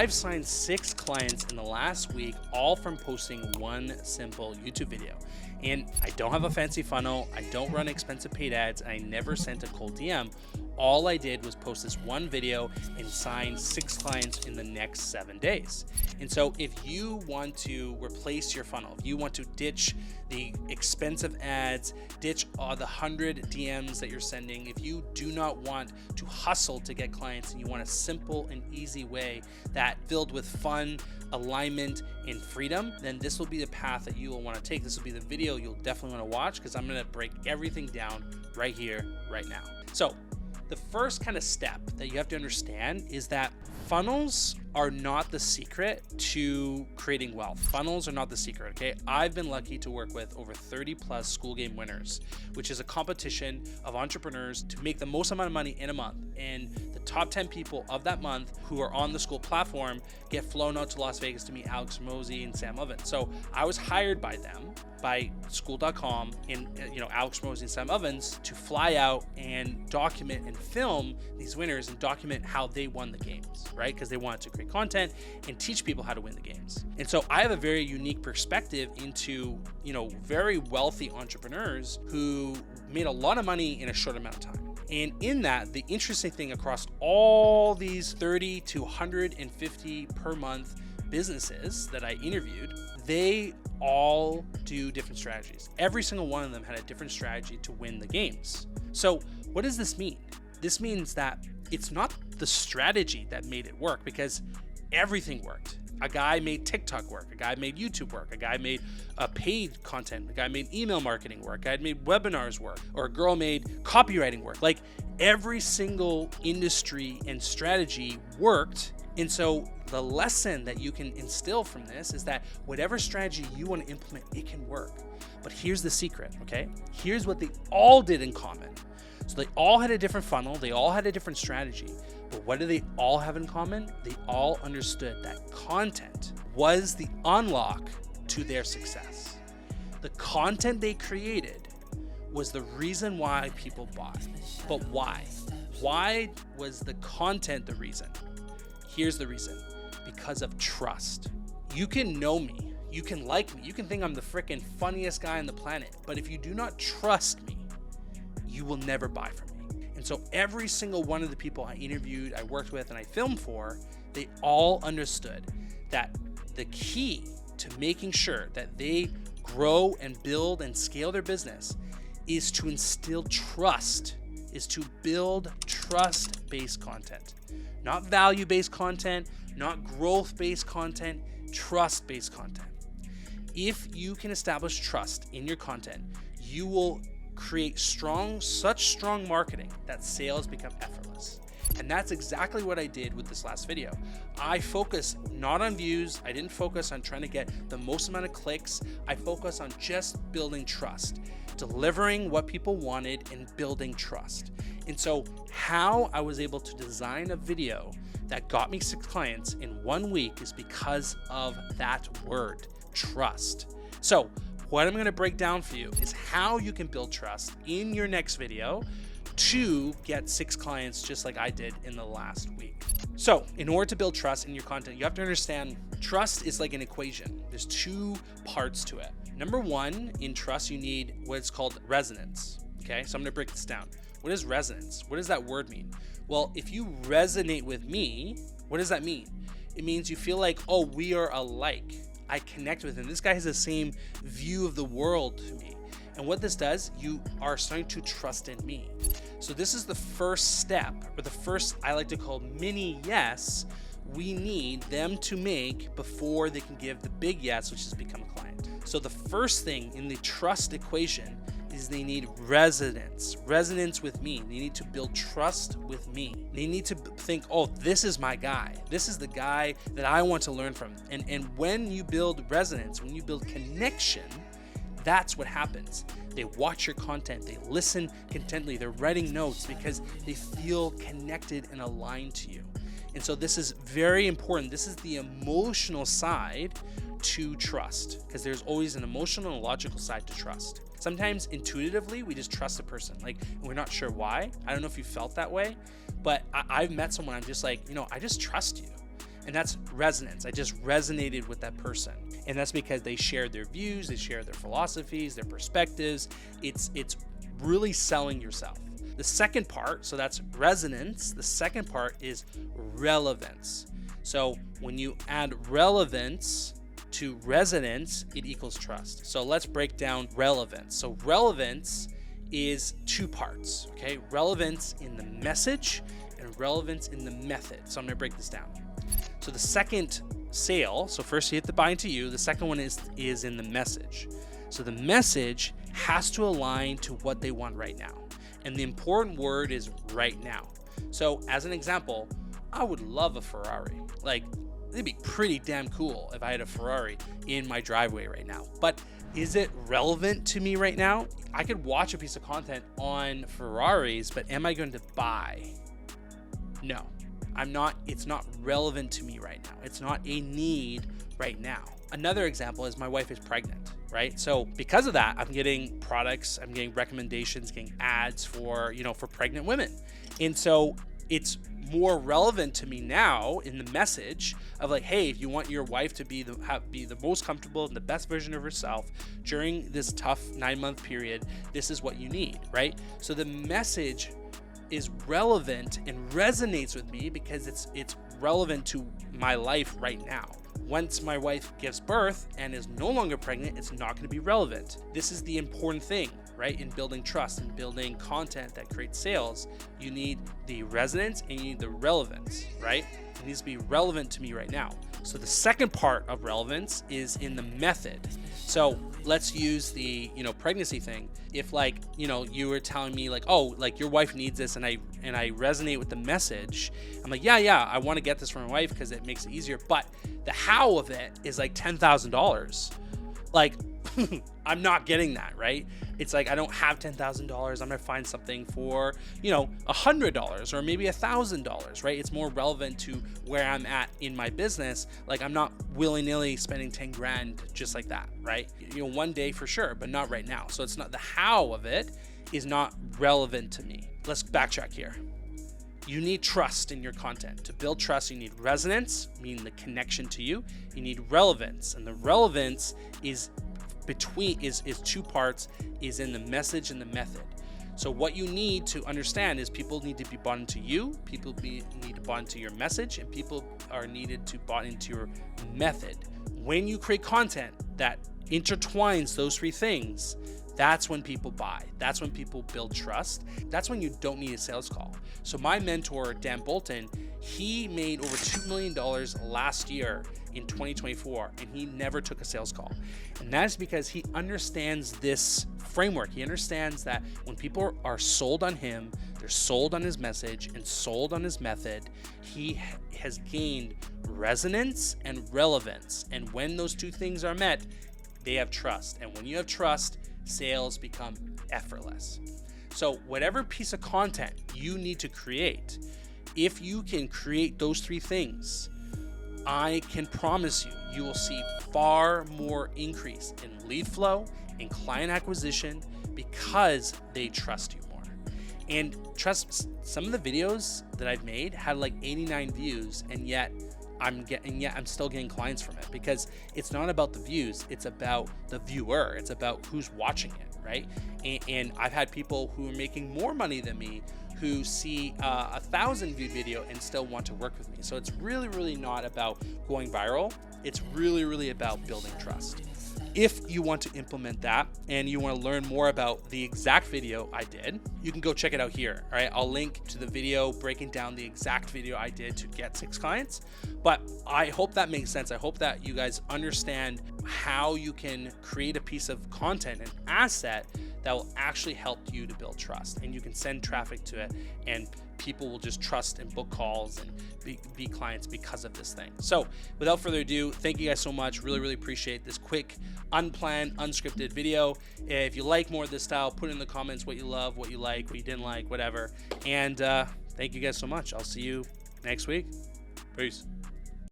I've signed 6 clients in the last week, all from posting one simple YouTube video. And I don't have a fancy funnel, I don't run expensive paid ads, and I never sent a cold DM. All I did was post this one video and sign 6 clients in the next 7 days. And so if you want to replace your funnel, if you want to ditch the expensive ads, ditch all the 100 DMs that you're sending, if you do not want to hustle to get clients and you want a simple and easy way that filled with fun, alignment, and freedom, then this will be the path that you will want to take. This will be the video you'll definitely want to watch, because I'm going to break everything down right here, right now. So the first kind of step that you have to understand is that funnels are not the secret to creating wealth. Funnels are not the secret, okay? I've been lucky to work with over 30 plus School Game Winners, which is a competition of entrepreneurs to make the most amount of money in a month. And the top 10 people of that month who are on the Skool platform get flown out to Las Vegas to meet Alex Hormozi and Sam Ovens. So I was hired by them, by Skool.com, and Alex Hormozi and Sam Ovens, to fly out and document and film these winners and document how they won the games, right? Because they wanted to create content and teach people how to win the games. And so I have a very unique perspective into, very wealthy entrepreneurs who made a lot of money in a short amount of time. And in that, the interesting thing across all these 30 to 150 per month businesses that I interviewed, they all do different strategies. Every single one of them had a different strategy to win the games. So what does this mean? This means that it's not the strategy that made it work, because everything worked. A guy made TikTok work, a guy made YouTube work, a guy made paid content, a guy made email marketing work, a guy made webinars work, or a girl made copywriting work. Like, every single industry and strategy worked. And so the lesson that you can instill from this is that whatever strategy you want to implement, it can work. But here's the secret, okay? Here's what they all did in common. So they all had a different funnel, they all had a different strategy, but what do they all have in common? They all understood that content was the unlock to their success. The content they created was the reason why people bought. But why? Why was the content the reason? Here's the reason. Because of trust. You can know me, you can like me, you can think I'm the freaking funniest guy on the planet, but if you do not trust me, you will never buy from me. And so every single one of the people I interviewed, I worked with, and I filmed for, they all understood that the key to making sure that they grow and build and scale their business is to instill trust, is to build trust-based content. Not value-based content, not growth-based content, trust-based content. If you can establish trust in your content, you will create such strong marketing that sales become effortless. And that's exactly what I did with this last video. I focused not on views. I didn't focus on trying to get the most amount of clicks. I focused on just building trust, delivering what people wanted and building trust. And so how I was able to design a video that got me 6 clients in 1 week is because of that word, trust. So what I'm going to break down for you is how you can build trust in your next video to get 6 clients just like I did in the last week. So in order to build trust in your content, you have to understand trust is like an equation. There's 2 parts to it. Number 1, in trust, you need what's called resonance. Okay, so I'm going to break this down. What is resonance? What does that word mean? Well, if you resonate with me, what does that mean? It means you feel like, oh, we are alike. I connect with him. This guy has the same view of the world to me. And what this does, you are starting to trust in me. So this is the first step, or the first, I like to call mini yes, we need them to make before they can give the big yes, which is become a client. So the first thing in the trust equation is they need resonance with me. They need to build trust with me. They need to think, oh, this is my guy. This is the guy that I want to learn from. And when you build resonance, when you build connection, that's what happens. They watch your content, they listen contently, they're writing notes because they feel connected and aligned to you. And so this is very important. This is the emotional side to trust, because there's always an emotional and logical side to trust. Sometimes intuitively, we just trust a person, like, and we're not sure why. I don't know if you felt that way, but I've met someone, I'm just like, I just trust you. And that's resonance. I just resonated with that person. And that's because they shared their views, they shared their philosophies, their perspectives. It's really selling yourself. The second part, so that's resonance. The second part is relevance. So when you add relevance to resonance, it equals trust. So let's break down relevance. So relevance is two parts, okay? Relevance in the message and relevance in the method. So I'm gonna break this down. So the second sale, so first you hit the buy into you, the second one is in the message. So the message has to align to what they want right now. And the important word is right now. So as an example, I would love a Ferrari. Like, it'd be pretty damn cool if I had a Ferrari in my driveway right now. But is it relevant to me right now? I could watch a piece of content on Ferraris, but am I going to buy? No, I'm not. It's not relevant to me right now. It's not a need right now. Another example is my wife is pregnant, right? So because of that, I'm getting products, I'm getting recommendations, getting ads for, for pregnant women. And so it's more relevant to me now in the message of like, hey, if you want your wife to be the most comfortable and the best version of herself during this tough 9-month period, this is what you need, right? So the message is relevant and resonates with me because it's relevant to my life right now. Once my wife gives birth and is no longer pregnant, it's not going to be relevant. This is the important thing, right? In building trust and building content that creates sales, you need the resonance and you need the relevance, right? It needs to be relevant to me right now. So the second part of relevance is in the method. So let's use the, pregnancy thing. If you were telling me like, oh, like your wife needs this and I resonate with the message, I'm like, yeah, I want to get this for my wife because it makes it easier. But the how of it is like $10,000. Like, I'm not getting that, right? It's like, I don't have $10,000. I'm going to find something for, $100 or maybe $1,000, right? It's more relevant to where I'm at in my business. Like, I'm not willy-nilly spending 10 grand just like that, right? One day for sure, but not right now. So it's not, the how of it is not relevant to me. Let's backtrack here. You need trust in your content. To build trust, you need resonance, meaning the connection to you. You need relevance, and the relevance is two parts, is in the message and the method. So what you need to understand is people need to be bought into you, people need to bought into your message, and people are needed to bought into your method. When you create content that intertwines those three things, that's when people buy. That's when people build trust. That's when you don't need a sales call. So my mentor, Dan Bolton, he made over $2 million last year in 2024, and he never took a sales call. And that is because he understands this framework. He understands that when people are sold on him, they're sold on his message and sold on his method, he has gained resonance and relevance. And when those two things are met, they have trust. And when you have trust, sales become effortless. So whatever piece of content you need to create, if you can create those three things, I can promise you will see far more increase in lead flow, in client acquisition, because they trust you more. And trust, some of the videos that I've made had like 89 views, and yet I'm still getting clients from it, because it's not about the views, it's about the viewer, it's about who's watching it, right? And I've had people who are making more money than me who see a 1,000 view video and still want to work with me. So it's really, really not about going viral. It's really, really about building trust. If you want to implement that and you want to learn more about the exact video I did, you can go check it out here. All right, I'll link to the video breaking down the exact video I did to get 6 clients. But I hope that makes sense. I hope that you guys understand how you can create a piece of content, an asset that will actually help you to build trust, and you can send traffic to it, and people will just trust and book calls and be clients because of this thing. So without further ado, thank you guys so much. Really, really appreciate this quick, unplanned, unscripted video. If you like more of this style, put in the comments what you love, what you like, what you didn't like, whatever. And thank you guys so much. I'll see you next week. Peace.